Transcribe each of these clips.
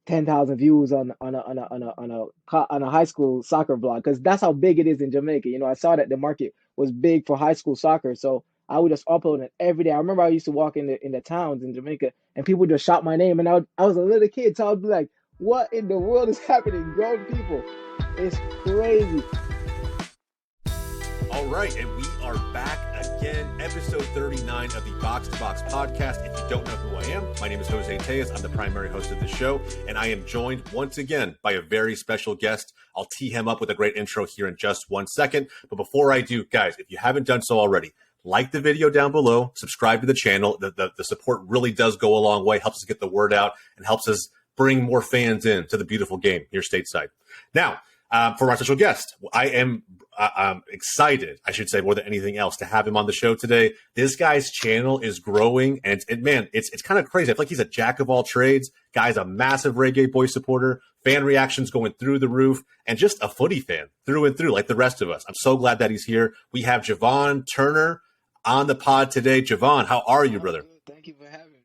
10,000 views on a high school soccer blog, because that's how big it is in Jamaica. I saw that the market was big for high school soccer, so I would just upload it every day. I remember I used to walk in the towns in Jamaica, and people would just shout my name, and I was a little kid, so I'd be like, "What in the world is happening?" Grown people, it's crazy. All right, and we are back again, episode 39 of the Box to Box podcast. If you don't know who I am, my name is Jose Tejas. I'm the primary host of the show, and I am joined once again by a very special guest. I'll tee him up with a great intro here in just 1 second. But before I do, guys, if you haven't done so already, like the video down below, subscribe to the channel. The support really does go a long way, helps us get the word out, and helps us bring more fans in to the beautiful game here stateside. Now, for our special guest, I'm excited, I should say, more than anything else, to have him on the show today. This guy's channel is growing, and it's kind of crazy. I feel like he's a jack of all trades. Guy's a massive Reggae Boy supporter, fan reactions going through the roof, and just a footy fan through and through, like the rest of us. I'm so glad that he's here. We have Javon Turner on the pod today. Javon, how are you, brother? Thank you for having me.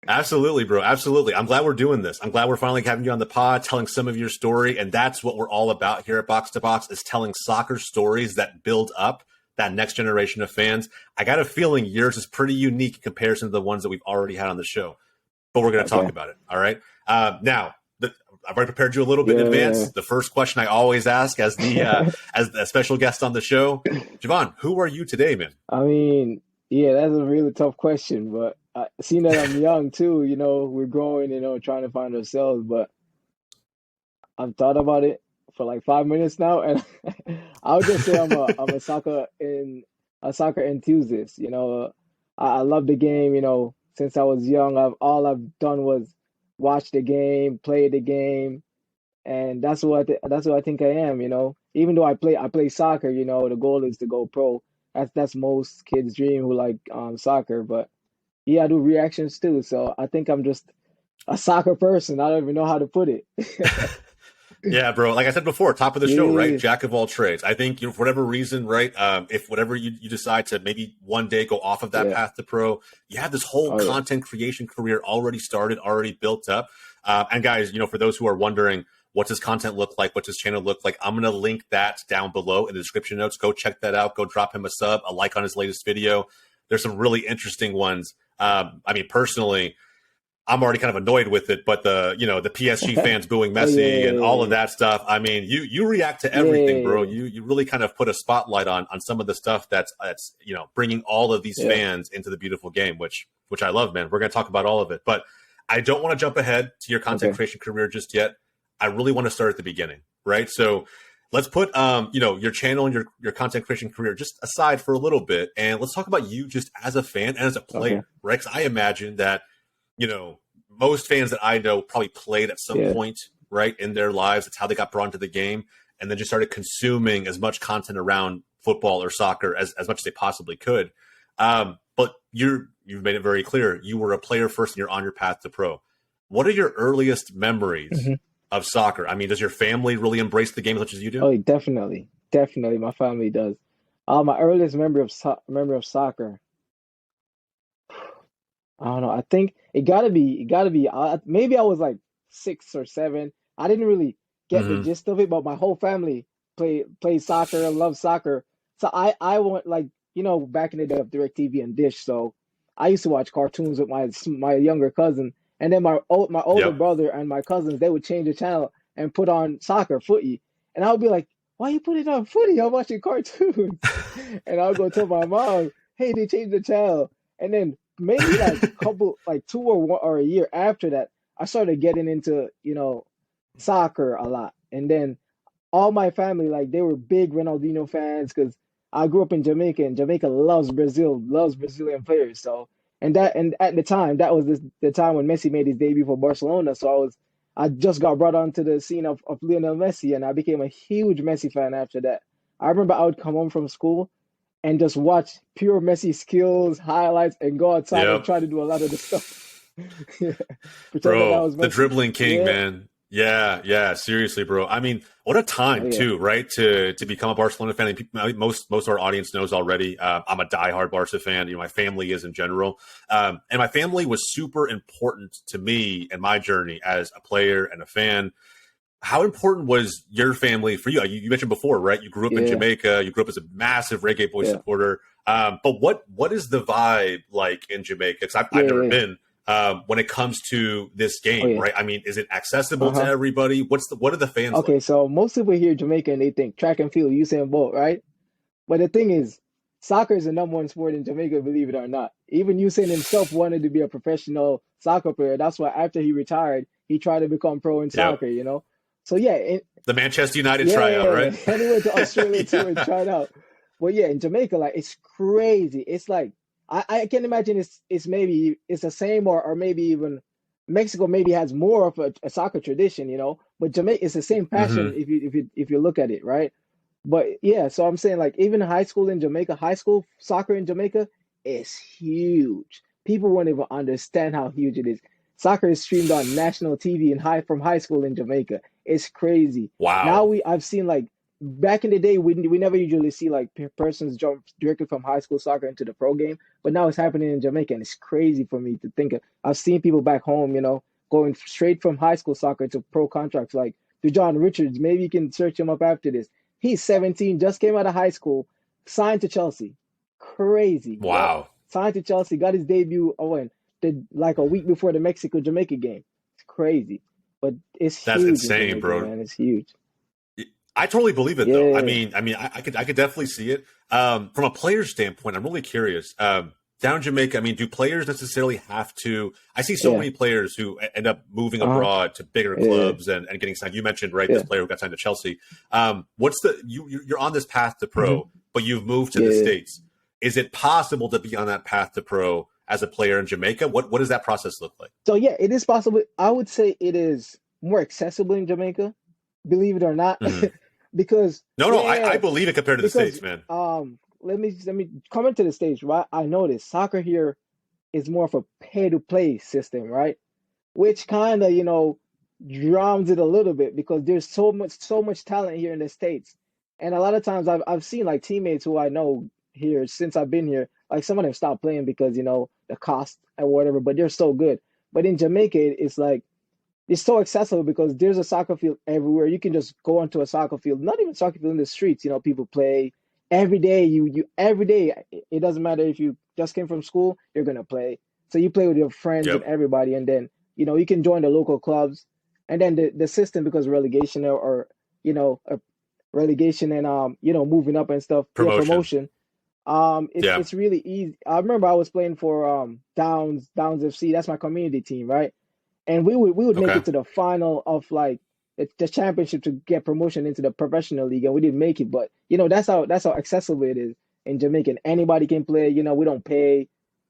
Absolutely, bro. Absolutely. I'm glad we're doing this. I'm glad we're finally having you on the pod, telling some of your story. And that's what we're all about here at Box to Box, is telling soccer stories that build up that next generation of fans. I got a feeling yours is pretty unique in comparison to the ones that we've already had on the show, but we're going to talk about it. All right. Now, I've already prepared you a little bit in advance. The first question I always ask as as a special guest on the show, Javon, who are you today, man? I mean, yeah, that's a really tough question, but seeing that I'm young too, we're growing, trying to find ourselves. But I've thought about it for like 5 minutes now, and I would just say I'm a soccer enthusiast. I love the game. Since I was young, all I've done was watch the game, play the game, and that's what I think I am. Even though I play soccer, the goal is to go pro. That's most kids' dream who like soccer, but yeah, I do reactions too. So I think I'm just a soccer person. I don't even know how to put it. Yeah, bro. Like I said before, top of the show, right? Jack of all trades. I think, for whatever reason, right? If whatever you decide to maybe one day go off of that path to pro, you have this whole content creation career already started, already built up. And guys, for those who are wondering, what's his content look like? What's his channel look like? I'm going to link that down below in the description notes. Go check that out. Go drop him a sub, a like on his latest video. There's some really interesting ones. Personally, I'm already kind of annoyed with it, but the PSG fans booing Messi and all of that stuff. I mean, you react to everything, bro. You really kind of put a spotlight on some of the stuff that's bringing all of these fans into the beautiful game, which I love, man. We're going to talk about all of it, but I don't want to jump ahead to your content creation career just yet. I really want to start at the beginning, right? So let's put your channel and your content creation career just aside for a little bit, and let's talk about you just as a fan and as a player, right? Because I imagine that most fans that I know probably played at some point, right, in their lives. That's how they got brought into the game, and then just started consuming as much content around football or soccer as much as they possibly could. But you've made it very clear you were a player first, and you're on your path to pro. What are your earliest memories of soccer? I mean, does your family really embrace the game as much as you do? Oh, definitely. My family does. My earliest memory of soccer, I don't know. I think it gotta be. Maybe I was like 6 or 7. I didn't really get the gist of it, but my whole family played soccer and loved soccer. So I want, like, back in the day of DirecTV and Dish. So I used to watch cartoons with my younger cousin, and then my older brother and my cousins, they would change the channel and put on soccer, footy, and I would be like, "Why you put it on footy? I'm watching cartoons." And I would go tell my mom, "Hey, they changed the channel." And then maybe like a couple, like 2 or a year after that, I started getting into, soccer a lot. And then all my family, like, they were big Ronaldinho fans, because I grew up in Jamaica, and Jamaica loves Brazilian players. So, and at the time, that was the time when Messi made his debut for Barcelona. So I just got brought onto the scene of Lionel Messi, and I became a huge Messi fan after that. I remember I would come home from school and just watch pure Messi skills, highlights, and go outside and try to do a lot of the stuff. Bro, the dribbling king, man. Yeah, seriously, bro. I mean, what a Oh time yeah, too, right? To become a Barcelona fan. And most of our audience knows already. I'm a diehard Barca fan. My family is in general, and my family was super important to me and my journey as a player and a fan. How important was your family for you? You mentioned before, right? You grew up in yeah, Jamaica. You grew up as a massive Reggae Boy yeah, supporter. But what is the vibe like in Jamaica? Because I've yeah, never yeah. been. When it comes to this Oh game, yeah. right? I mean, is it accessible to Uh-huh. everybody? What are the fans like? Okay, so most people hear Jamaica and they think track and field, Usain Bolt, right? But the thing is, soccer is the number one sport in Jamaica, believe it or not. Even Usain himself wanted to be a professional soccer player. That's why after he retired, he tried to become pro in Yep. soccer, you know? So yeah, The Manchester United tryout, yeah, right? and he went to Australia too and Yeah. tried out. But yeah, in Jamaica, like it's crazy. It's like I can imagine it's maybe it's the same or maybe even Mexico maybe has more of a soccer tradition, you know. But Jamaica it's the same passion Hmm. if you look at it, right? But yeah, so I'm saying like even high school in Jamaica, high school soccer in Jamaica is huge. People won't even understand how huge it is. Soccer is streamed on national TV in from high school in Jamaica. It's crazy. Now Wow. I've seen like back in the day we never usually see like persons jump directly from high school soccer into the pro game, but now it's happening in Jamaica and it's crazy for me to think of. I've seen people back home, going straight from high school soccer to pro contracts like to John Richards. Maybe you can search him up after this. He's 17, just came out of high school, signed to Chelsea. Crazy. Yep. Wow. Signed to Chelsea, got his debut when like a week before the Mexico Jamaica game. It's crazy. But it's That's huge in insane, Jamaica, bro. man. It's huge. I totally believe it though. I Yeah. mean, I could definitely see it. From a player's standpoint, I'm really curious. Down in Jamaica, I mean, do players necessarily have to? I see so Yeah. many players who end up moving Uh-huh. abroad to bigger Yeah. clubs and getting signed. You mentioned right this Yeah. player who got signed to Chelsea. What's you're on this path to Hmm. pro, but you've moved to the Yeah. states. Is it possible to be on that path to pro as a player in Jamaica? What does that process look like? So yeah, it is possible. I would say it is more accessible in Jamaica, believe it or not. Hmm. Because No, I yeah, believe it compared to the because states, man. let me come into the stage, right? I noticed soccer here is more of a pay to play system, right? Which kind of, drowns it a little bit because there's so much talent here in the States. And a lot of times I've seen like teammates who I know here since I've been here, like some of them stopped playing because, the cost or whatever, but they're so good. But in Jamaica, it's like it's so accessible because there's a soccer field everywhere. You can just go onto a soccer field, not even soccer field in the streets. People play every day. You every day. It doesn't matter if you just came from school, you're gonna play. So you play with your friends and Yep. everybody, and then you can join the local clubs. And then the system because relegation or a relegation and moving up and stuff. Yeah, Promotion. promotion. It's Yeah. it's really easy. I remember I was playing for Downs FC. That's my community team, right? And we would make Okay. it to the final of like the championship to get promotion into the professional league, and we didn't make it. But that's how accessible it is in Jamaica. And anybody can play. We don't pay,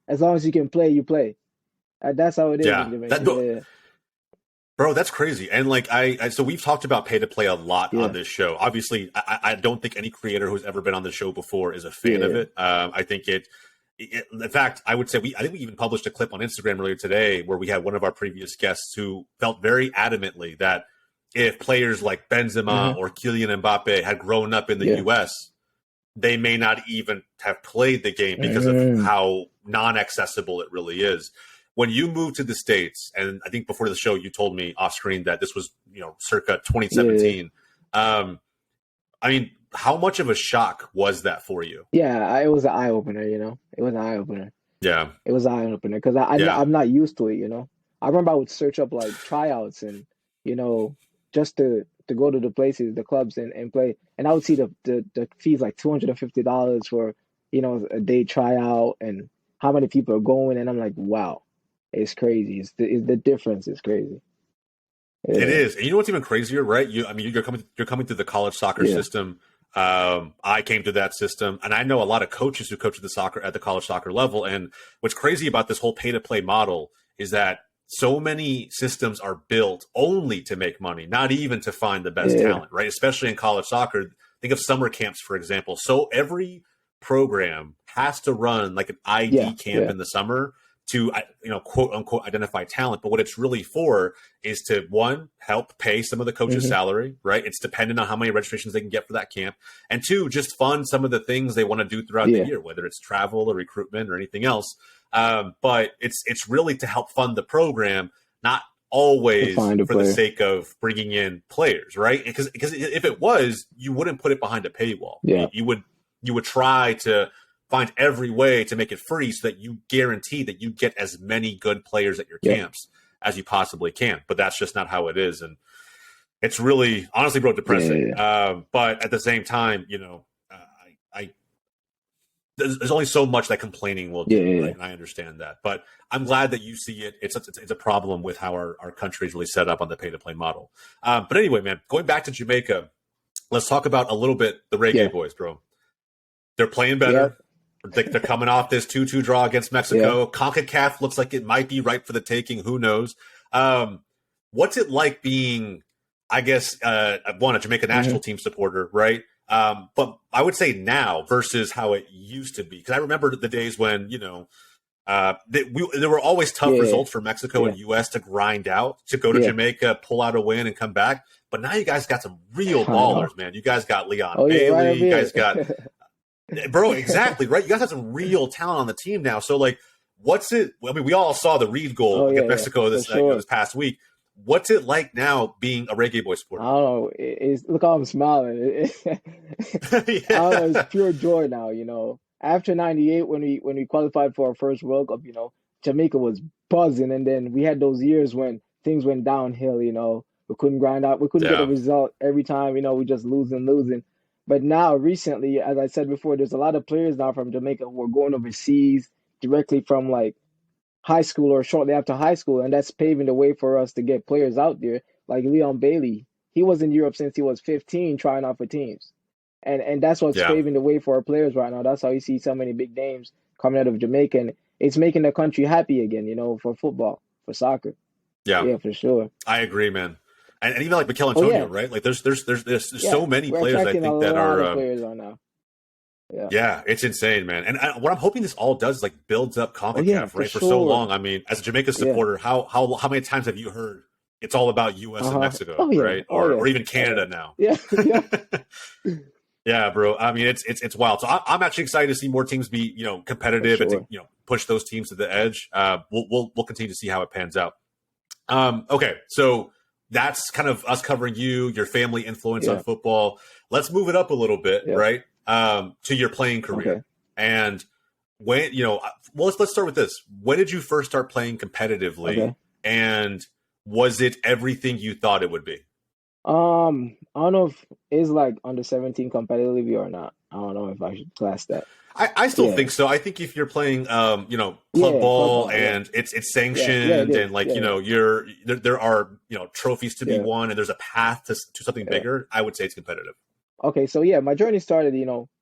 as long as you can play, you play. That's how it is in Yeah. Jamaica. That Yeah, Bro, that's crazy. And like so we've talked about pay to play a lot on yeah, this show. Obviously, I don't think any creator who's ever been on the show before is a fan of yeah. it. I think in fact, I would say I think we even published a clip on Instagram earlier today where we had one of our previous guests who felt very adamantly that if players like Hmm. Benzema or Kylian Mbappe had grown up in the Yeah. US, they may not even have played the game because of Mm. how non-accessible it really is. When you moved to the States, and I think before the show you told me off screen that this was, circa Yeah. 2017. I mean, how much of a shock was that for you? Yeah. It was an eye opener. It was an eye opener. Yeah. It was an eye opener because Yeah. I'm not used to it. I remember I would search up like tryouts and you know just to go to the places, the clubs and play, and I would see the fees like $250 for a day tryout and how many people are going, and I'm like, wow, it's crazy. The difference is crazy. It Yeah, is. And you know what's even crazier, right? I mean, you're coming through the college soccer yeah, system. I came to that system, and I know a lot of coaches who coach at the college soccer level. And what's crazy about this whole pay to play model is that so many systems are built only to make money, not even to find the best yeah, talent, right? Especially in college soccer. Think of summer camps, for example. So every program has to run like an ID yeah, camp yeah, in the summer to, quote unquote, identify talent. But what it's really for is to, one, help pay some of the coach's salary, right? It's dependent on how many registrations they can get for that camp. And two, just fund some of the things they want to do throughout the year, whether it's travel or recruitment or anything else. But it's really to help fund the program, not always for the sake of bringing in players, right? Because if it was, you wouldn't put it behind a paywall. Yeah. You would try to find every way to make it free so that you guarantee that you get as many good players at your camps as you possibly can. But that's just not how it is. And it's really, honestly, bro, depressing. But at the same time, there's only so much that complaining will do, right? And I understand that. But I'm glad that you see it. It's a problem with how our country is really set up on the pay-to-play model. But anyway, man, going back to Jamaica, let's talk about a little bit the Reggae Boys, bro. They're playing better. They're coming off this 2-2 draw against Mexico. CONCACAF looks like it might be ripe for the taking. Who knows? What's it like being, I guess, a Jamaica national team supporter, right? But I would say now versus how it used to be. Because I remember the days when, there were always tough results for Mexico and U.S. to grind out, to go to Jamaica, pull out a win, and come back. But now you guys got some real ballers, man. You guys got Leon Bailey. You guys got... Bro, exactly, right? You guys have some real talent on the team now. So, like, what's it? I mean, we all saw the Reed goal against Mexico this past week. What's it like now being a Reggae Boy supporter? I don't know. Look how I'm smiling. I don't know, it's pure joy now. After '98, when we qualified for our first World Cup, Jamaica was buzzing, and then we had those years when things went downhill. We couldn't grind out. We couldn't get a result every time. We just losing. But now, recently, as I said before, there's a lot of players now from Jamaica who are going overseas directly from like high school or shortly after high school, and that's paving the way for us to get players out there. Like Leon Bailey, he was in Europe since he was 15 trying out for teams. And that's what's paving the way for our players right now. That's how you see so many big names coming out of Jamaica. And it's making the country happy again, for football, for soccer. Yeah, for sure. I agree, man. And even like Mikel Antonio, right? Like there's so many players I think that are players on now. Yeah, it's insane, man. And what I'm hoping this all does is like builds up CONCACAF, right? For so long. I mean, as a Jamaica supporter, how many times have you heard it's all about US and Mexico, right? Or even Canada now. Yeah. Yeah, bro. I mean, it's wild. So I'm actually excited to see more teams be, competitive and to, push those teams to the edge. We'll continue to see how it pans out. Okay, so that's kind of us covering your family influence on football. Let's move it up a little bit, right? To your playing career. Okay. And when, let's start with this. When did you first start playing competitively? Okay. And was it everything you thought it would be? I don't know if it's like under 17 competitively or not. I don't know if I should class that. I still think so. I think if you're playing, club ball and it's sanctioned and like, there are, trophies to be won and there's a path to something bigger, I would say it's competitive. Okay. So my journey started,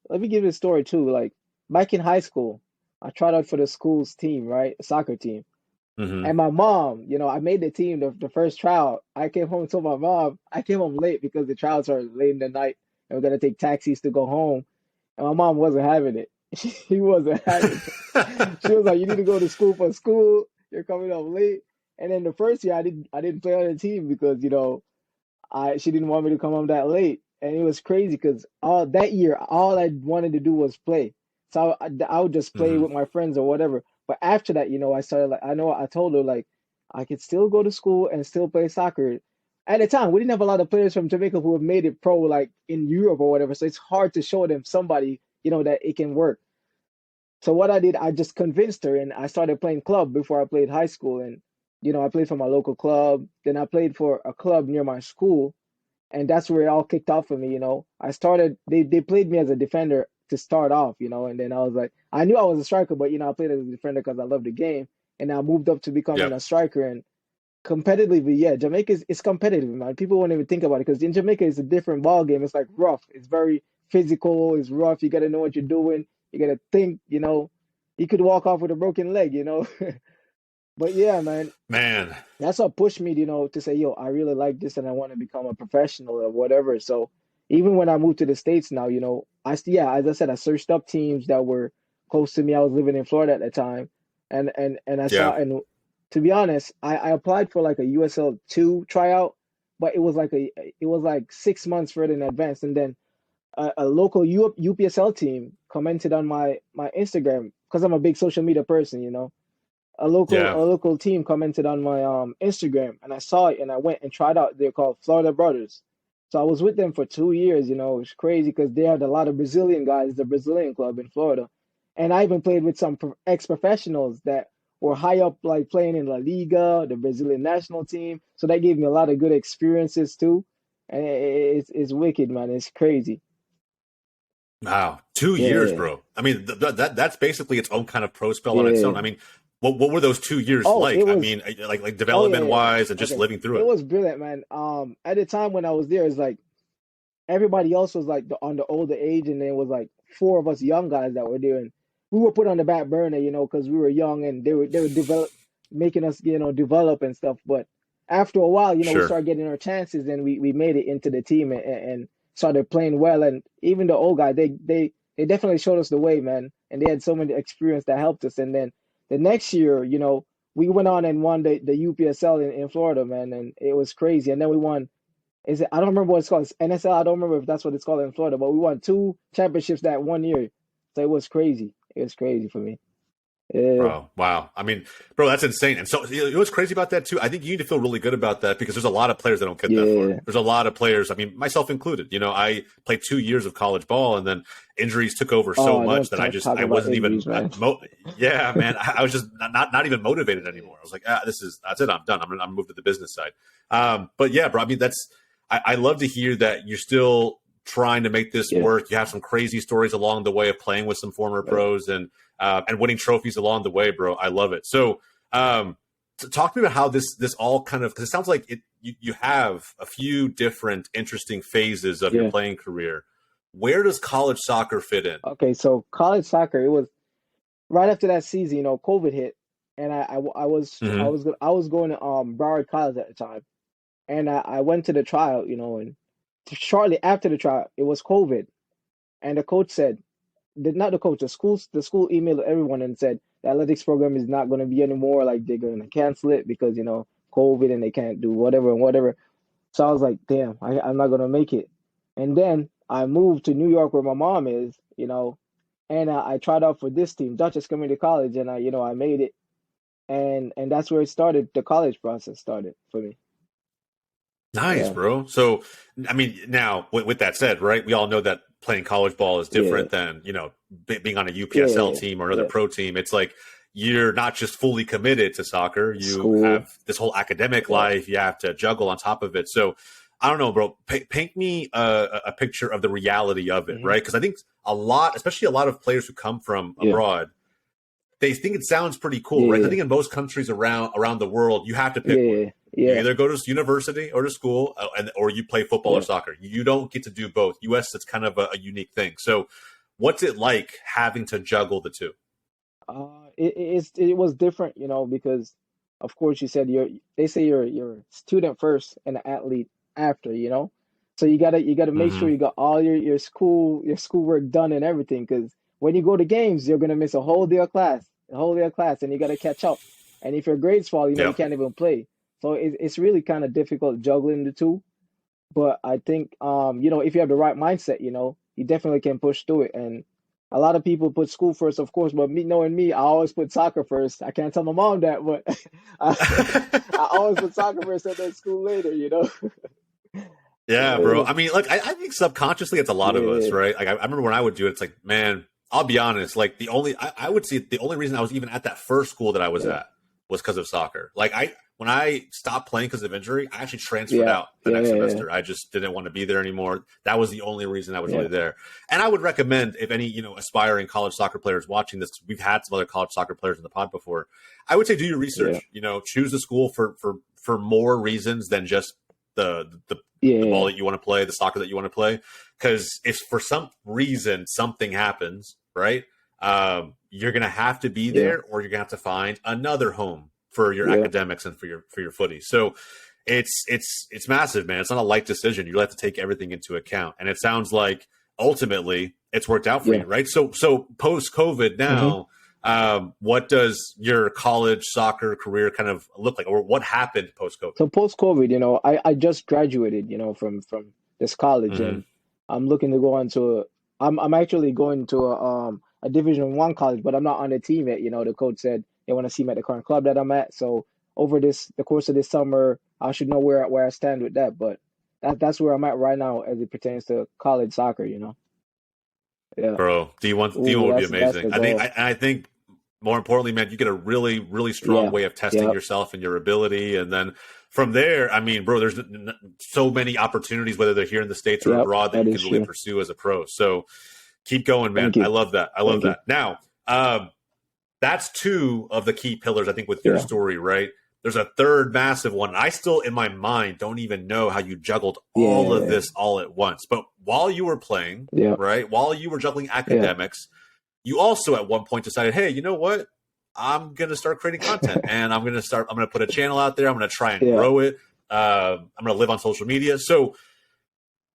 let me give you a story too. Like back in high school, I tried out for the school's team, right? Soccer team. Mm-hmm. And my mom, I made the team the first trial. I came home and told my mom, I came home late because the trials are late in the night and we're going to take taxis to go home. And my mom wasn't having it. She wasn't having it. She was like, you need to go to school for school. You're coming home late. And then the first year I didn't play on the team because, she didn't want me to come home that late. And it was crazy because that year, all I wanted to do was play. So I would just play with my friends or whatever. But after that, I started I told her like I could still go to school and still play soccer. At the time, we didn't have a lot of players from Jamaica who have made it pro like in Europe or whatever. So it's hard to show them somebody, that it can work. So what I did, I just convinced her and I started playing club before I played high school. And, I played for my local club. Then I played for a club near my school. And that's where it all kicked off for me, I started, they played me as a defender to start off, and then I was like, I knew I was a striker, but, I played as a defender because I loved the game. And I moved up to becoming a striker. And competitively, Jamaica is competitive, man. People won't even think about it because in Jamaica, it's a different ball game. It's like rough. It's very physical. It's rough. You got to know what you're doing. You got to think, you could walk off with a broken leg, But yeah, man, that's what pushed me, to say, I really like this and I want to become a professional or whatever. So even when I moved to the States now, as I said, I searched up teams that were close to me. I was living in Florida at the time. and I saw, Yeah. and to be honest, I applied for like a USL 2 tryout, but it was like 6 months further in advance, and then a local UPSL team commented on my Instagram because I'm a big social media person, you know. Yeah. A local team commented on my Instagram, and I saw it and I went and tried out. They're called Florida Brothers. So I was with them for 2 years, you know. It's crazy because they had a lot of Brazilian guys, the Brazilian club in Florida. And I even played with some ex-professionals that were high up, like playing in La Liga, the Brazilian national team. So that gave me a lot of good experiences too. And it's wicked, man. It's crazy. Wow, 2 years, Yeah, bro. I mean, that's basically its own kind of pro spell on its own. yeah. I mean, what were those 2 years Oh, it like? I was. mean, like Oh yeah, development yeah, yeah. wise and just Okay. living through It it. was brilliant, man. At the time when I was there, it's like everybody else was like on the older age, and there was like four of us young guys that were there, and we were put on the back burner, you know, because we were young, and they were making us, you know, develop and stuff. But after a while, you know, we Sure. started getting our chances, and we made it into the team and started playing well. And even the old guys, they definitely showed us the way, man. And they had so many experience that helped us. And then the next year, you know, we went on and won the UPSL in Florida, man, and it was crazy. And then we won. Is it? I don't remember what it's called. It's NSL. I don't remember if that's what it's called in Florida, but we won two championships that 1 year. So it was crazy. It was crazy for me. Yeah, Bro, wow. I mean, bro, that's insane. And so, you know what's crazy about that too? I think you need to feel really good about that because there's a lot of players that don't get that far. yeah. There's a lot of players, I mean, myself included. You know, I played 2 years of college ball and then injuries took over so Oh, much don't that talk I about wasn't even, injuries, man. yeah, man, I was just not even motivated anymore. I was like, that's it. I'm done. I'm moved to the business side. But yeah, bro, I mean, I love to hear that you're still trying to make this Yeah, work. You have some crazy stories along the way of playing with some former right. pros and winning trophies along the way, bro. I love it. So, talk to me about how this all kind of, because it sounds like you have a few different interesting phases of your Yeah. playing career. Where does college soccer fit in? Okay, so college soccer, it was right after that season, you know, COVID hit, and Mm-hmm. I was going to Broward College at the time, and I went to the tryout, you know, and shortly after the tryout, it was COVID, and the coach said, not the coach, the school emailed everyone and said the athletics program is not going to be anymore. Like they're going to cancel it because you know COVID and they can't do whatever and whatever. So I was like, damn, I'm not going to make it. And then I moved to New York where my mom is, you know, and I tried out for this team, Dutchess Community College, and you know, I made it, and that's where it started. The college process started for me. Nice, Yeah, bro. So, I mean, now with that said, right? We all know that playing college ball is yeah, different than being on a UPSL yeah, team or another yeah. pro team. It's like you're not just fully committed to soccer. You School, have this whole academic yeah. life. You have to juggle on top of it. So, I don't know, bro. Paint me a picture of the reality of it, Hmm. right? Because I think a lot, especially a lot of players who come from Yeah, abroad, they think it sounds pretty cool, right? I yeah, think in most countries around the world, you have to pick one. yeah, You yeah, either go to university or to school, or you play football or yeah. soccer. You don't get to do both. U.S. That's kind of a unique thing. So, what's it like having to juggle the two? It was different, you know, because of course you said they say you're a student first and an athlete after, you know. So you gotta make sure Hmm. you got all your schoolwork done and everything, because when you go to games, you're gonna miss a whole day of class, and you gotta catch up. And if your grades fall, you know, you Yep. can't even play. So it's really kind of difficult juggling the two. But I think you know, if you have the right mindset, you know, you definitely can push through it. And a lot of people put school first, of course, but me knowing me, I always put soccer first. I can't tell my mom that, but I, I always put soccer first and then school later, you know? Yeah, bro. Yeah, I mean, like, I think subconsciously it's a lot of us, yeah, right? Like, I remember when I would do it, it's like, man, I'll be honest. Like, I would say the only reason I was even at that first school that I was yeah, at was because of soccer. Like, when I stopped playing because of injury, I actually transferred yeah, out the yeah, next yeah, semester. I just didn't want to be there anymore. That was the only reason I was yeah, really there. And I would recommend if any, aspiring college soccer players watching this, we've had some other college soccer players in the pod before. I would say do your yeah, research. Choose a school for more reasons than just the ball yeah, that you want to play, the soccer that you want to play. Because if for some reason something happens, right, you're gonna have to be yeah, there, or you're gonna have to find another home for your yeah, academics and for your footy. So it's massive, man. It's not a light decision. You have to take everything into account, and it sounds like ultimately it's worked out for yeah. you, right? So post COVID Hmm. now. What does your college soccer career kind of look like, or what happened post-COVID? So post-COVID, I just graduated, from this college, and I'm looking to go on to I'm actually going to a Division 1 college, but I'm not on the team yet. The coach said they want to see me at the current club that I'm at. So over the course of this summer, I should know where I stand with that. But that's where I'm at right now as it pertains to college soccer. Yeah. Bro, D1 Ooh, would be that's amazing. the goal. I think more importantly, man, you get a really, really strong Yeah. way of testing Yep. yourself and your ability. And then from there, I mean, bro, there's so many opportunities, whether they're here in the States or Yep. abroad, that That you is can really true. pursue as a pro. So keep going, man. Thank you. I love that. I love Thank you. that. Now, that's two of the key pillars, I think, with your Yeah. story, right? There's a third massive one. I still, in my mind, don't even know how you juggled Yeah. all of this all at once. But while you were playing, Yeah. right, while you were juggling Yeah. academics, you also at one point decided, hey, you know what? I'm going to start creating content, and I'm going to put a channel out there. I'm going to try and Yeah. grow it. I'm going to live on social media. So,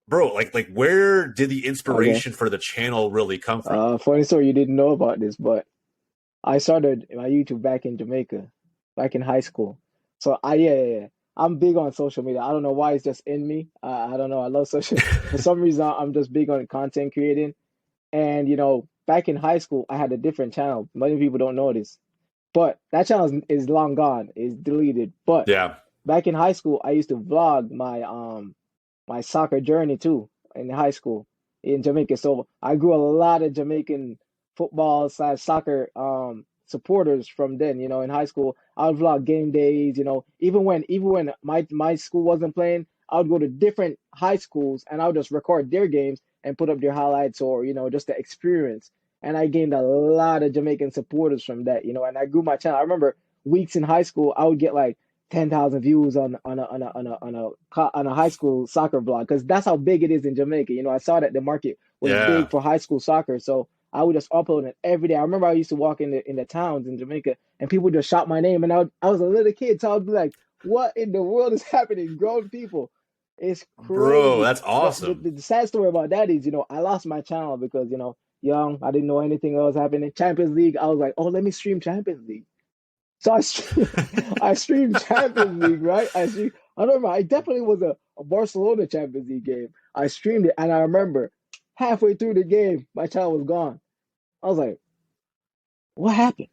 bro, like where did the inspiration for the channel really come from? Funny story, you didn't know about this, but I started my YouTube back in Jamaica, back in high school. So yeah. I'm big on social media. I don't know why it's just in me. I don't know. I love social. For some reason, I'm just big on content creating. And back in high school, I had a different channel. Many people don't know this, but that channel is long gone. It's deleted. But Yeah. back in high school, I used to vlog my soccer journey too in high school in Jamaica. So I grew a lot of Jamaican football / soccer supporters from then. In high school, I would vlog game days. Even when my school wasn't playing, I would go to different high schools and I would just record their games and put up their highlights or just the experience. And I gained a lot of Jamaican supporters from that. And I grew my channel. I remember weeks in high school, I would get like 10,000 views on a high school soccer vlog because that's how big it is in Jamaica. I saw that the market was Yeah. big for high school soccer, so I would just upload it every day. I remember I used to walk in the towns in Jamaica and people just shout my name, and I was a little kid, so I'd be like, "What in the world is happening?" Grown people, it's Bro, crazy. that's But awesome. the sad story about that is, I lost my channel because young, I didn't know anything else happening. Champions League, I was like, "Oh, let me stream Champions League." So I streamed Champions League, right? I don't remember. I definitely was a Barcelona Champions League game. I streamed it, and I remember halfway through the game, my channel was gone. I was like, "What happened?"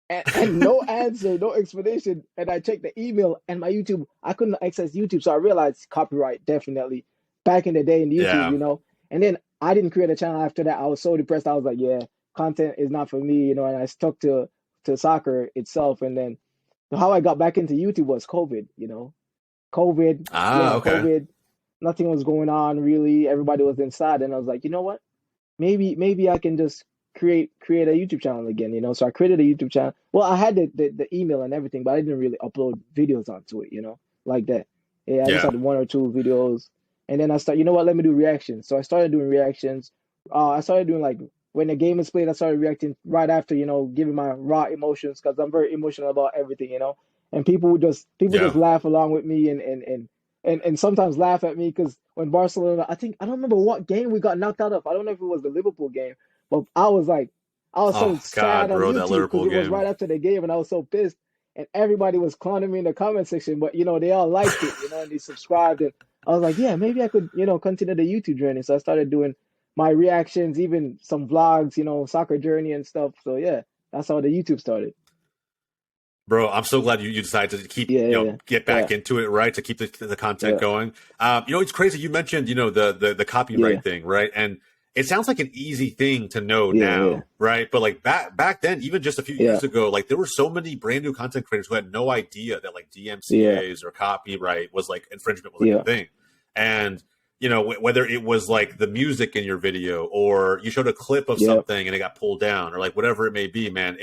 And no answer, no explanation. And I checked the email and my YouTube. I couldn't access YouTube, so I realized copyright definitely back in the day in YouTube, Yeah. And then I didn't create a channel after that. I was so depressed. I was like, "Yeah, content is not for me," And I stuck to soccer itself. And then how I got back into YouTube was COVID, COVID, Okay. COVID, nothing was going on really. Everybody was inside. And I was like, you know what? Maybe I can just create a YouTube channel again, So I created a YouTube channel. Well, I had the email and everything, but I didn't really upload videos onto it, like that. Yeah, I just Yeah. had 1 or 2 videos. And then I started, you know what, let me do reactions. So I started doing reactions. I started doing like when the game is played, I started reacting right after, giving my raw emotions because I'm very emotional about everything, And people just Yeah. laugh along with me and sometimes laugh at me because when Barcelona, I don't remember what game we got knocked out of. I don't know if it was the Liverpool game, but I was so Oh God, sad on bro, that YouTube because Liverpool it was game. right after the game and I was so pissed. And everybody was clowning me in the comment section, but they all liked it, and they subscribed. And I was like, yeah, maybe I could, continue the YouTube journey. So I started doing my reactions, even some vlogs, soccer journey and stuff. So yeah, that's how the YouTube started. Bro, I'm so glad you decided to keep, Yeah, get yeah, back into it, right? To keep the content yeah, going. It's crazy. You mentioned, the yeah, copyright thing, right? And it sounds like an easy thing to know yeah, yeah, now, right? But like back then, even just a few yeah, years ago, like there were so many brand new content creators who had no idea that like yeah, DMCA's or copyright was like infringement was like a yeah, thing. And whether it was like the music in your video or you showed a clip of yeah, something and it got pulled down or like whatever it may be, man,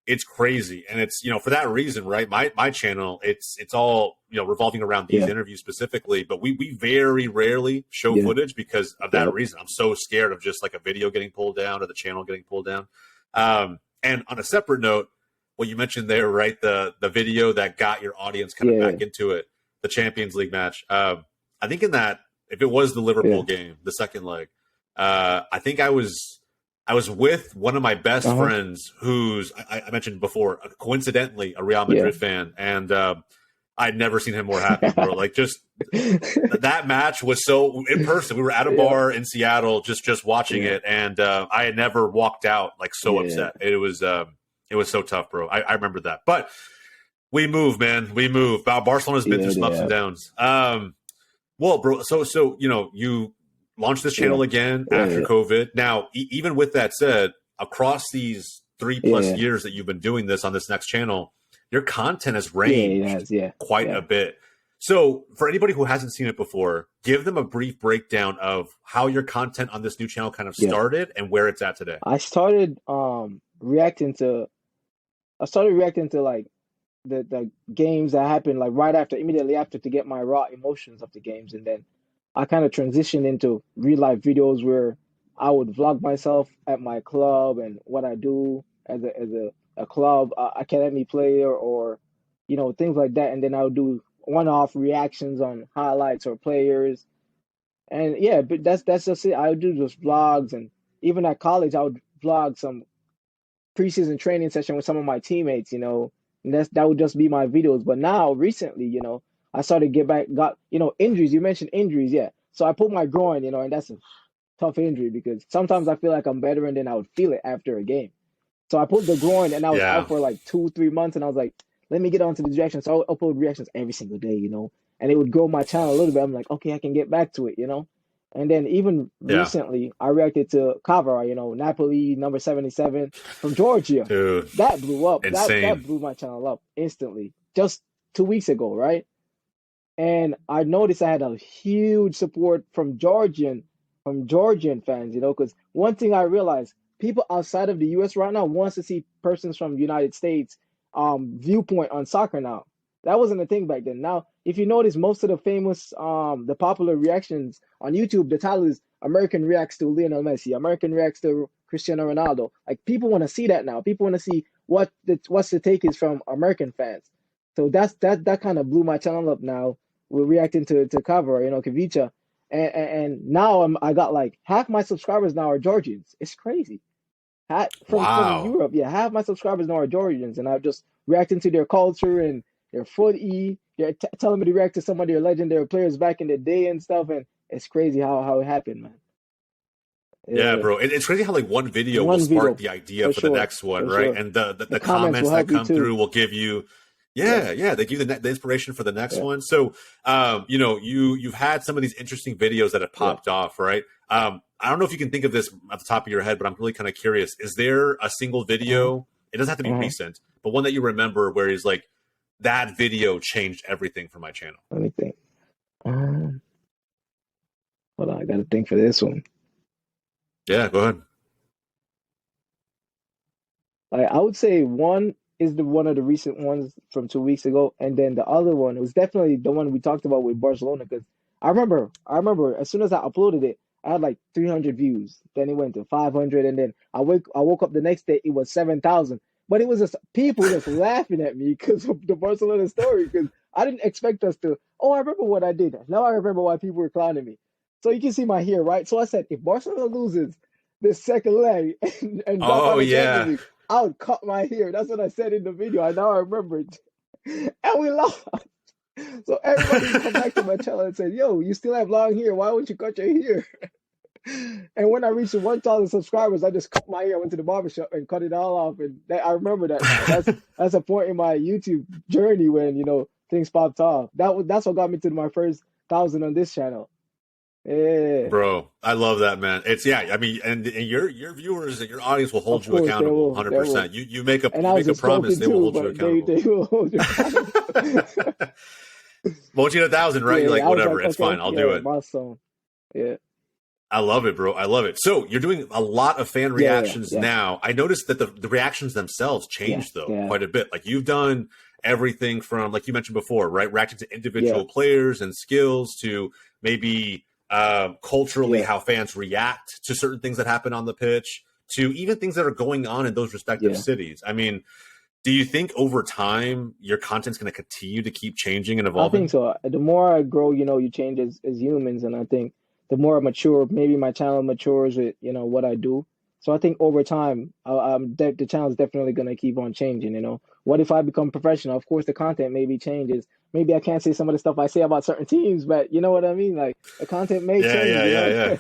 it's crazy. And it's, for that reason, right? My channel, it's all, revolving around these yeah, interviews specifically, but we very rarely show yeah, footage because of that yeah, reason. I'm so scared of just like a video getting pulled down or the channel getting pulled down. And on a separate note, what you mentioned there, right? The video that got your audience kind of yeah, back into it, the Champions League match. I think in that, if it was the yeah, Liverpool game, the second leg, I think I was I was with one of my best Uh-huh. friends, who's I mentioned before, coincidentally a Real Yeah. Madrid fan, and I'd never seen him more happy, bro. Like just that match was so in person. We were at a Yeah. bar in Seattle, just watching Yeah. it, and I had never walked out like so Yeah. upset. It was so tough, bro. I remember that, but we move, man. We move. Barcelona's been through Yeah. some ups and Yeah. downs. Well, bro. So you launched this Yeah. channel again Yeah. after Yeah. COVID. Now, even with that said, across these 3+ Yeah. years that you've been doing this on this next channel, your content has Yeah. It ranged has. Yeah. quite Yeah. a bit. So, for anybody who hasn't seen it before, give them a brief breakdown of how your content on this new channel kind of Yeah. started and where it's at today. I started reacting to like the games that happened like immediately after, to get my raw emotions of the games, and then I kind of transitioned into real life videos where I would vlog myself at my club and what I do as a club academy player, or things like that, and then I would do one-off reactions on highlights or players. And yeah, but that's just it. I would do just vlogs, and even at college I would vlog some preseason training session with some of my teammates, and that would just be my videos. But now recently, I started got injuries. You mentioned injuries, yeah. So I pulled my groin, and that's a tough injury because sometimes I feel like I'm better and then I would feel it after a game. So I pulled the groin and I was Yeah. out for like 2-3 months, and I was like, let me get onto the reactions. So I would upload reactions every single day, and it would grow my channel a little bit. I'm like, okay, I can get back to it. And then even Yeah. recently, I reacted to Kavara, Napoli number 77 from Georgia. Dude, That blew up. insane. That blew my channel up instantly, just 2 weeks ago, right? And I noticed I had a huge support from Georgian fans, because one thing I realized, people outside of the US right now wants to see persons from the United States viewpoint on soccer now. That wasn't a thing back then. Now, if you notice, most of the famous the popular reactions on YouTube, the title is American reacts to Lionel Messi, American reacts to Cristiano Ronaldo. Like, people want to see that now. People want to see what's the take is from American fans. So that kind of blew my channel up now. We're reacting to cover, Kavicha. And now I got like half my subscribers now are Georgians. It's crazy. From Wow. Europe, yeah, half my subscribers now are Georgians, and I'm just reacting to their culture and their footy. They're telling me to react to some of their legendary players back in the day and stuff, and it's crazy how it happened, man. Yeah, Yeah, bro. It's crazy how like one video will one video spark the idea for for the sure, next one, for right? sure. And The the comments will comments that help you come too. through will give you, Yeah, they give you the inspiration for the next yeah, one. So, you've had some of these interesting videos that have yeah. popped off, right? I don't know if you can think of this at the top of your head, but I'm really kind of curious. Is there a single Uh-huh, video? It doesn't have to be uh-huh. recent, but one that you remember where he's like, that video changed everything for my channel. Let me think. Um, Hold on, I gotta think for this one. Yeah, go ahead. Like, I would say one is the one of the recent ones from 2 weeks ago, and then the other one was definitely the one we talked about with Barcelona. Because I remember as soon as I uploaded it, I had like 300 views. Then it went to 500, and then I woke up the next day, it was 7,000. But it was just people just laughing at me because of the Barcelona story. Because I didn't expect us to. Oh, I remember what I did. Now I remember why people were clowning me. So you can see my hair, right? So I said, if Barcelona loses this second leg and drop out Oh of Champions yeah. League, I would cut my hair. That's what I said in the video. I now remember it. And we lost. So everybody come back to my channel and said, yo, you still have long hair. Why wouldn't you cut your hair? And when I reached 1,000 subscribers, I just cut my hair, went to the barbershop and cut it all off. And I remember that now. That's a point in my YouTube journey when, things popped off. That's what got me to my first 1,000 on this channel. Yeah. Bro, I love that, man. It's I mean, and your viewers and your audience will hold Of you course they accountable, will. They 100%. will. You And you I was make a just promise, joking they will too, hold you but they accountable. will hold you accountable. Won't you hit 1,000, right? You're Yeah, like, I was whatever, like, it's fine, okay, I'll do yeah, it. milestone. Yeah, I love it, bro. I love it. So you're doing a lot of fan yeah, yeah, reactions yeah, now. I noticed that the reactions themselves yeah, changed though yeah, quite a bit. Like you've done everything from, like you mentioned before, right? Reacting to yeah, individual players and skills to maybe culturally yeah, how fans react to certain things that happen on the pitch to even things that are going on in those respective yeah. cities. I mean, do you think over time your content's going to continue to keep changing and I think evolving? so. The more I grow, you change as humans, and I think the more I mature, maybe my channel matures with what I do. So I think over time, the channel is definitely going to keep on changing. What if I become professional? Of course, the content maybe changes. Maybe I can't say some of the stuff I say about certain teams, but you know what I mean? Like the content may Yeah, change. yeah, yeah, yeah.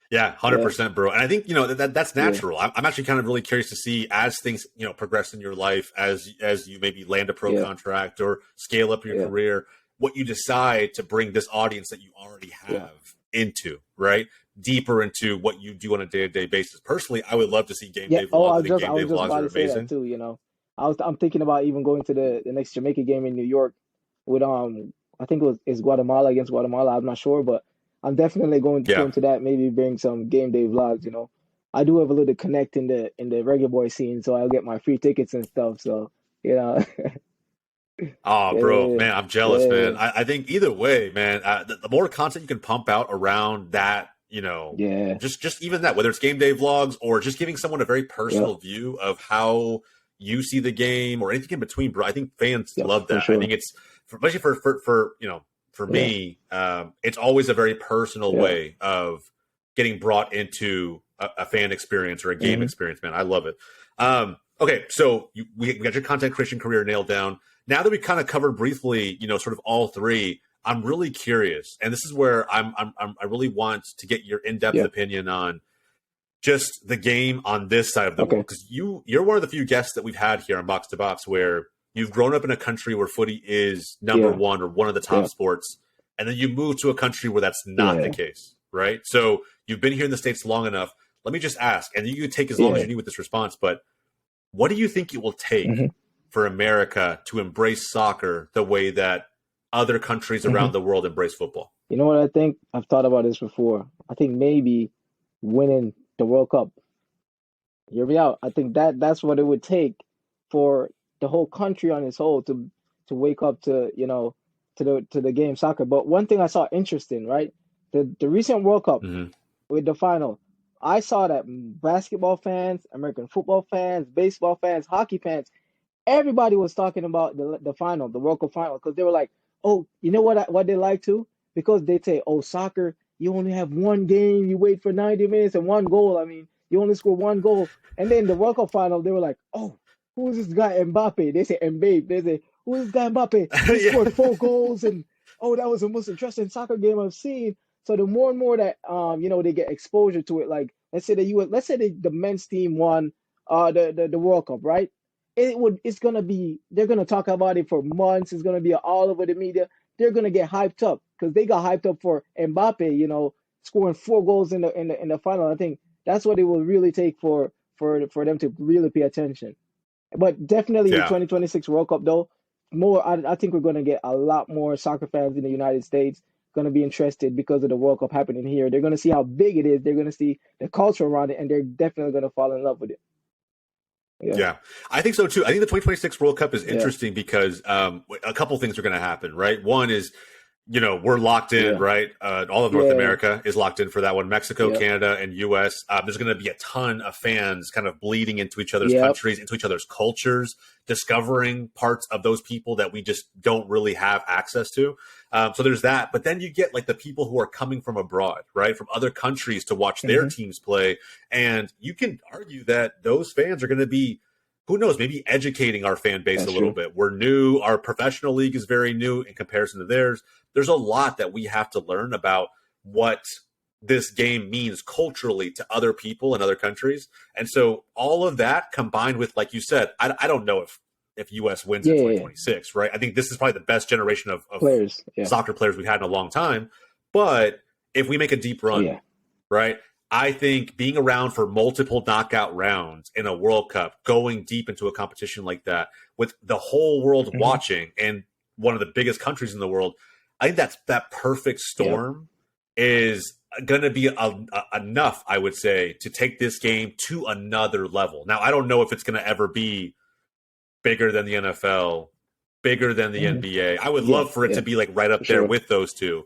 Yeah, Yeah, 100%, bro. And I think, that's yeah, natural. I'm actually kind of really curious to see as things, progress in your life, as you maybe land a pro yeah, contract or scale up your yeah, career, what you decide to bring this audience that you already yeah, have into, right? Deeper into what you do on a day-to-day basis. Personally, I would love to see game yeah. day Oh, vlogs. I think I game day was just vlogs about are to say that amazing. too. I'm thinking about even going to the next Jamaica game in New York with I think it's Guatemala against Guatemala. I'm not sure, but I'm definitely Yeah. going to that. Maybe bring some game day vlogs. I do have a little connect in the reggae boy scene, so I'll get my free tickets and stuff. So you know, Oh, bro, yeah, man, I'm jealous, yeah, man. I think either way, man, the more content you can pump out around that, yeah, just even that, whether it's game day vlogs or just giving someone a very yeah, personal view of how you see the game or anything in between, bro. I think fans yeah, love for that. I sure. think it's especially for for Yeah, me, it's always a very personal yeah, way of getting brought into a fan experience or a game hmm experience, man. I love it. Okay, so we got your content creation career nailed down. Now that we kind of covered briefly, sort of all three, I'm really curious, and this is where I really want to get your in depth yeah. opinion on just the game on this side of the world, Okay. because you're one of the few guests that we've had here on Box to Box where you've grown up in a country where footy is number Yeah, one or one of the top yeah, sports, and then you move to a country where that's not the yeah, case, right? So you've been here in the States long enough. Let me just ask, and you can take as long as yeah. you need with this response, but what do you think it will take hmm for America to embrace soccer the way that other countries hmm around the world embrace football? You know what I think? I've thought about this before. I think maybe winning the World Cup. Hear me out. I think that's what it would take for the whole country on its whole to wake up to, to the game soccer. But one thing I saw interesting, right? The recent World Cup Mm-hmm. with the final, I saw that basketball fans, American football fans, baseball fans, hockey fans, everybody was talking about the final, the World Cup final, because they were like, oh, you know what they like too? Because they say, oh, soccer, you only have one game, you wait for 90 minutes and one goal. I mean, you only score one goal. And then the World Cup final, they were like, oh, who is this guy Mbappe? They say Mbappe. They say, who is this guy Mbappe? He Yeah. scored four goals, and oh, that was the most interesting soccer game I've seen. So the more and more that they get exposure to it, like let's say the men's team won the World Cup, right? It's gonna be, they're gonna talk about it for months. It's gonna be all over the media. They're gonna get hyped up because they got hyped up for Mbappe, scoring four goals in the final. I think that's what it will really take for them to really pay attention. But definitely the Yeah. 2026 World Cup though, I think we're gonna get a lot more soccer fans in the United States gonna be interested because of the World Cup happening here. They're gonna see how big it is. They're gonna see the culture around it, and they're definitely gonna fall in love with it. Yeah, Yeah, I think so too. I think the 2026 World Cup is yeah, interesting because a couple things are going to happen, right? One is, we're locked in, yeah, right? All of North yeah, America is locked in for that one. Mexico, yeah. Canada, and US. There's going to be a ton of fans kind of bleeding into each other's Yep. countries, into each other's cultures, discovering parts of those people that we just don't really have access to. So there's that. But then you get like the people who are coming from abroad, right? From other countries to watch their hmm teams play. And you can argue that those fans are going to be, who knows, maybe educating our fan base a That's little true. bit. We're new. Our professional league is very new in comparison to theirs. There's a lot that we have to learn about what this game means culturally to other people in other countries. And so all of that combined with, like you said, I don't know if US wins in Yeah, yeah, yeah. 2026, right? I think this is probably the best generation of Players. Yeah, soccer players we've had in a long time. But if we make a deep run, yeah. right? I think being around for multiple knockout rounds in a World Cup, going deep into a competition like that, with the whole world hmm watching and one of the biggest countries in the world, I think that perfect Yep. storm is going to be enough, I would say, to take this game to another level. Now, I don't know if it's going to ever be bigger than the NFL, bigger than the hmm NBA. I would Yeah, love for it to yeah, be like right for up there sure. with those two.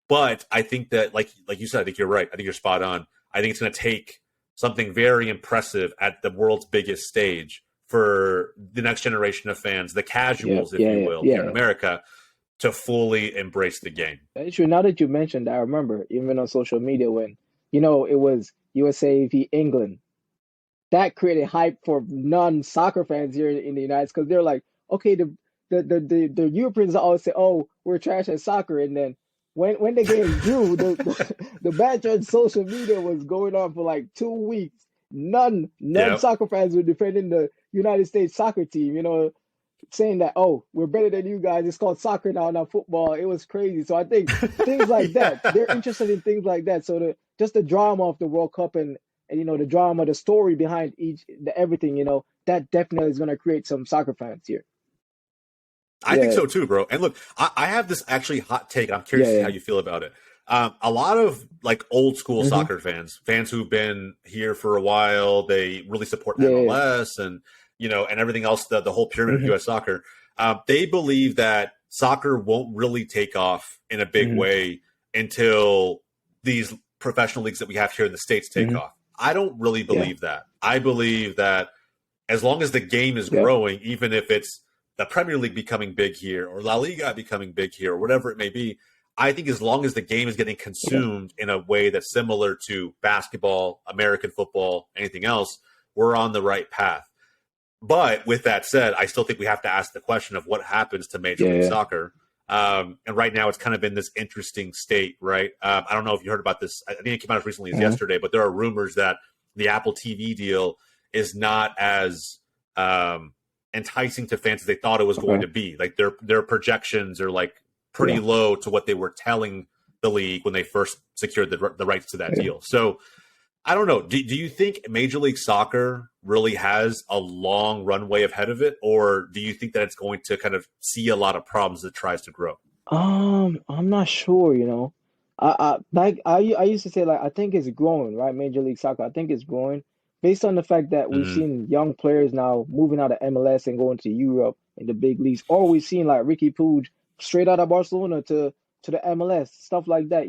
But I think that, like you said, I think you're right. I think you're spot on. I think it's going to take something very impressive at the world's biggest stage for the next generation of fans, the Yeah, casuals, if yeah, you yeah, will, here in yeah. America, to fully embrace the game. That is true. Now that you mentioned that, I remember even on social media when, it was USA v England. That created hype for non-soccer fans here in the United States because they're like, okay, the Europeans always say, oh, we're trash at soccer, and then when the game drew, the banter on social media was going on for like 2 weeks. None Yeah. soccer fans were defending the United States soccer team, saying that, oh, we're better than you guys. It's called soccer now, not football. It was crazy. So I think things like that, Yeah. they're interested in things like that. So just the drama of the World Cup and the drama, the story behind everything, that definitely is going to create some soccer fans here. I think so too, bro. And look, I have this actually hot take. I'm curious to see how you feel about it. A lot of like old school soccer fans who've been here for a while, they really support MLS and and everything else, the whole pyramid of U.S. soccer. They believe that soccer won't really take off in a big way until these professional leagues that we have here in the States take off. I don't really believe that. I believe that as long as the game is growing, even if it's the Premier League becoming big here or La Liga becoming big here or whatever it may be, I think as long as the game is getting consumed in a way that's similar to basketball, American football, anything else, we're on the right path. But with that said, I still think we have to ask the question of what happens to Major League Soccer. And right now it's kind of in this interesting state, right? I don't know if you heard about this. I think it came out as recently as yesterday, but there are rumors that the Apple TV deal is not as enticing to fans as they thought it was going to be. Like their projections are like pretty low to what they were telling the league when they first secured the rights to that deal. So I don't know. Do you think Major League Soccer really has a long runway ahead of it, or do you think that it's going to kind of see a lot of problems as it tries to grow? I'm not sure, I used to say, like, I think it's growing, right? Major League Soccer, I think it's growing based on the fact that we've seen young players now moving out of MLS and going to Europe in the big leagues, or we've seen like Ricky Puig straight out of Barcelona to the MLS, stuff like that.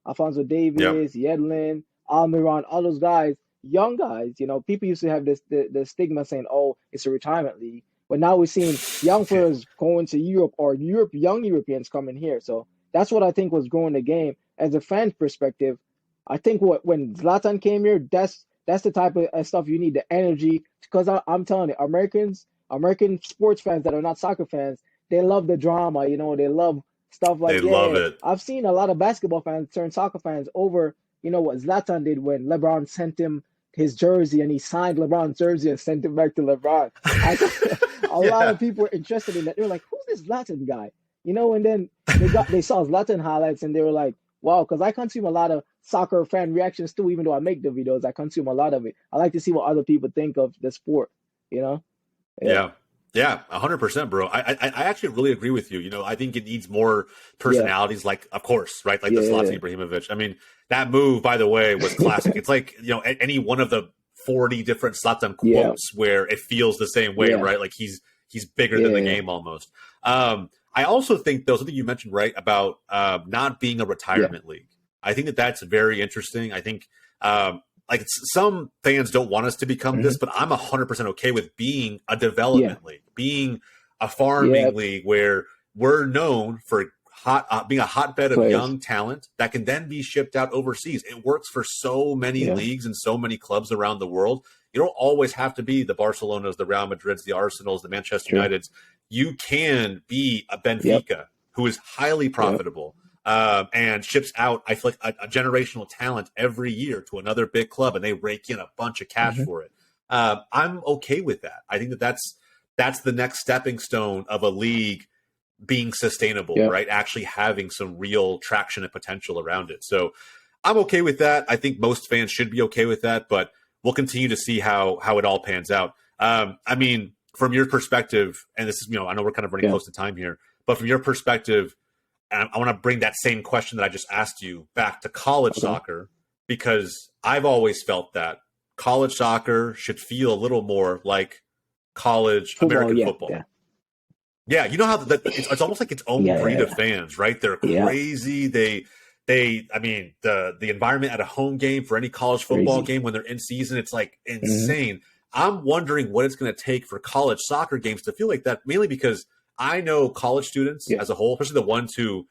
Alfonso Davies, Yedlin, Almiron, all those guys, young guys. People used to have the stigma saying, "Oh, it's a retirement league," but now we're seeing young players going to Europe or young Europeans coming here. So that's what I think was growing the game. As a fan perspective, I think when Zlatan came here, that's the type of stuff you need, the energy. Because I'm telling you, American sports fans that are not soccer fans, they love the drama. They love stuff like They love it. I've seen a lot of basketball fans turn soccer fans over. What Zlatan did when LeBron sent him his jersey and he signed LeBron's jersey and sent it back to LeBron. A lot of people were interested in that. They were like, "Who's this Zlatan guy?" And then they saw Zlatan highlights and they were like, wow, because I consume a lot of soccer fan reactions too, even though I make the videos, I consume a lot of it. I like to see what other people think of the sport, Yeah. 100%, bro. I actually really agree with you. I think it needs more personalities, like, of course, right? Like the Zlatan Ibrahimovic. I mean, that move, by the way, was classic. It's like, any one of the 40 different Zlatan quotes where it feels the same way, right? Like he's bigger than the game almost. I also think, though, something you mentioned, right, about not being a retirement league. I think that's very interesting. I think some fans don't want us to become this, but I'm 100% okay with being a development league, being a farming league where we're known for being a hotbed of young talent that can then be shipped out overseas. It works for so many leagues and so many clubs around the world. You don't always have to be the Barcelonas, the Real Madrids, the Arsenals, the Manchester Uniteds. You can be a Benfica who is highly profitable and ships out, I feel like, a generational talent every year to another big club, and they rake in a bunch of cash for it. I'm okay with that. I think that's the next stepping stone of a league being sustainable, right? Actually having some real traction and potential around it. So I'm okay with that. I think most fans should be okay with that, but we'll continue to see how it all pans out. I mean, from your perspective, and this is, I know we're kind of running close to time here, but from your perspective, I want to bring that same question that I just asked you back to college soccer, because I've always felt that college soccer should feel a little more like college American football. Yeah, you know how it's almost like its own breed of fans, right? They're crazy. I mean, the environment at a home game for any college football game when they're in season, it's like insane. I'm wondering what it's going to take for college soccer games to feel like that, mainly because I know college students as a whole, especially the ones who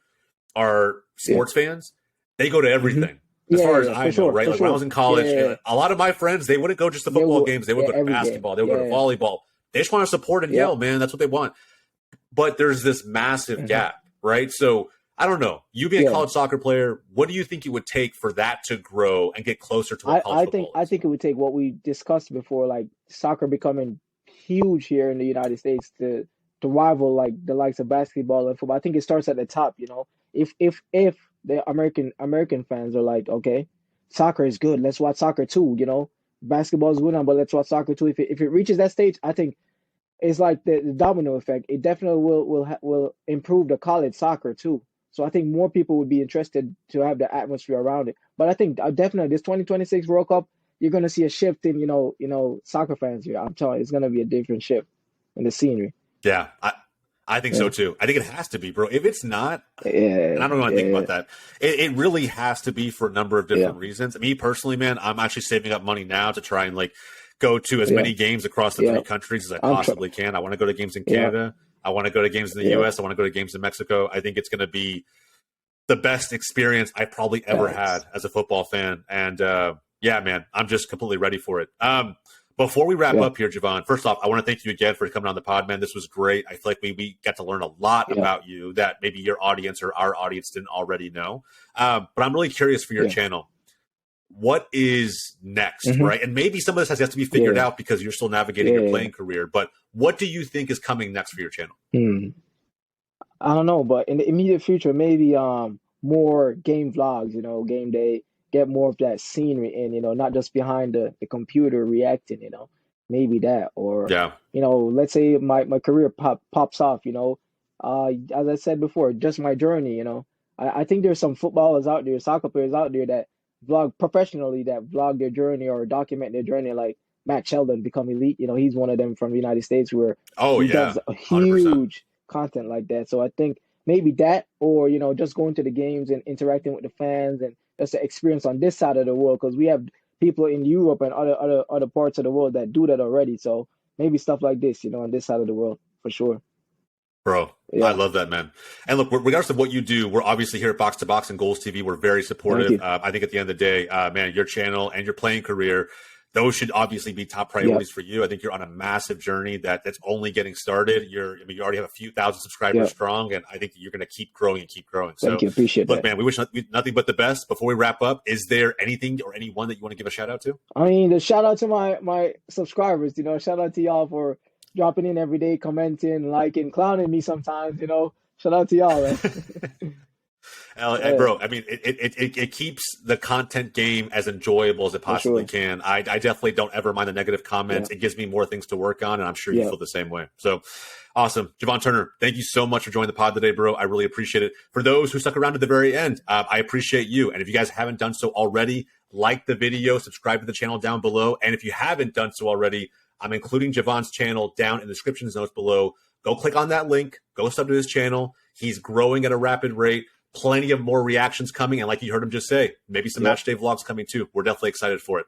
are sports fans, they go to everything. as Yeah, far as yeah, I for know, sure, right? for Like when I sure. was in Yeah, college, yeah, yeah. a lot of my friends, they wouldn't go just to They football will, games. They would yeah, go to every game. basketball. They would go to Yeah, volleyball. They just want to support and yeah. yell, man. That's what they want. But there's this massive Hmm. gap, right? So I don't know. You being a Yeah. college soccer player, what do you think it would take for that to grow and get closer to what college football I is? think it would take what we discussed before, like soccer becoming huge here in the United States to rival like the likes of basketball and football. I think it starts at the top, you know. If the American fans are like, okay, soccer is good, let's watch soccer too, you know. Basketball is good, but let's watch soccer too. If it reaches that stage, I think it's like the domino effect. It definitely will improve the college soccer too. So I think more people would be interested to have the atmosphere around it. But I think definitely this 2026 World Cup, you're gonna see a shift in soccer fans here. I'm telling you, it's gonna be a different shift in the scenery. Yeah, I think so Yeah, too. I think it has to be, bro. If it's not, yeah, and I don't know how to think yeah, about that, it really has to be for a number of yeah, different reasons. Me personally, man, I'm actually saving up money now to try and like go to as yeah, many games across the yeah. three countries as I I'm trying. possibly can. I want to go to games in Yeah, Canada. I want to go to games in the yeah. US. I want to go to games in Mexico. I think it's going to be the best experience I probably ever had Facts. as a football fan. And yeah, man, I'm just completely ready for it. Before we wrap Yeah, up here, Javon, first off, I want to thank you again for coming on the pod, man. This was great. I feel like we got to learn a lot yeah, about you that maybe your audience or our audience didn't already know. But I'm really curious for your yeah. channel. What is next, Hmm. right? And maybe some of this has yet to be figured Yeah, out because you're still navigating your yeah. playing career. But what do you think is coming next for your channel? Hmm. I don't know, but in the immediate future, maybe more game vlogs, game day, get more of that scenery in, not just behind the computer reacting, maybe that. Or, Yeah. let's say my career pops off, as I said before, just my journey, I think there's some footballers out there, soccer players out there that vlog professionally, that vlog their journey or document their journey, like Matt Sheldon become elite, he's one of them from the United States where Oh, he yeah. does a 100%. huge content like that. So I think maybe that, or just going to the games and interacting with the fans and just the experience on this side of the world, because we have people in Europe and other parts of the world that do that already. So maybe stuff like this, on this side of the world for sure. Bro, I Yeah, love that, man. And look, regardless of what you do, we're obviously here at Box to Box and GOLZtv. We're very thank supportive. you. I think at the end of the day, man, your channel and your playing career, those should obviously be top Yeah, priorities for you. I think you're on a massive journey that's only getting started. You already have a few thousand subscribers yeah. strong, and I think you're going to keep growing and keep growing. Thank So, you. Appreciate look, that. man, we wish nothing but the best. Before we wrap up, is there anything or anyone that you want to give a shout out to? I mean, the shout out to my subscribers, shout out to y'all for dropping in every day, commenting, liking, clowning me sometimes, Shout out to y'all, man. Yeah, Bro, I mean, it keeps the content game as enjoyable as it for possibly sure. can. I definitely don't ever mind the negative Yeah, comments. It gives me more things to work on, and I'm sure you yeah, feel the same way. So awesome. Javon Turner, thank you so much for joining the pod today, bro. I really appreciate it. For those who stuck around to the very end, I appreciate you. And if you guys haven't done so already, like the video, subscribe to the channel down below. And if you haven't done so already, I'm including Javon's channel down in the description notes below. Go click on that link. Go sub to his channel. He's growing at a rapid rate. Plenty of more reactions coming. And like you heard him just say, maybe some yeah. match day vlogs coming too. We're definitely excited for it.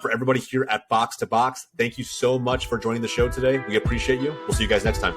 For everybody here at Box to Box, thank you so much for joining the show today. We appreciate you. We'll see you guys next time.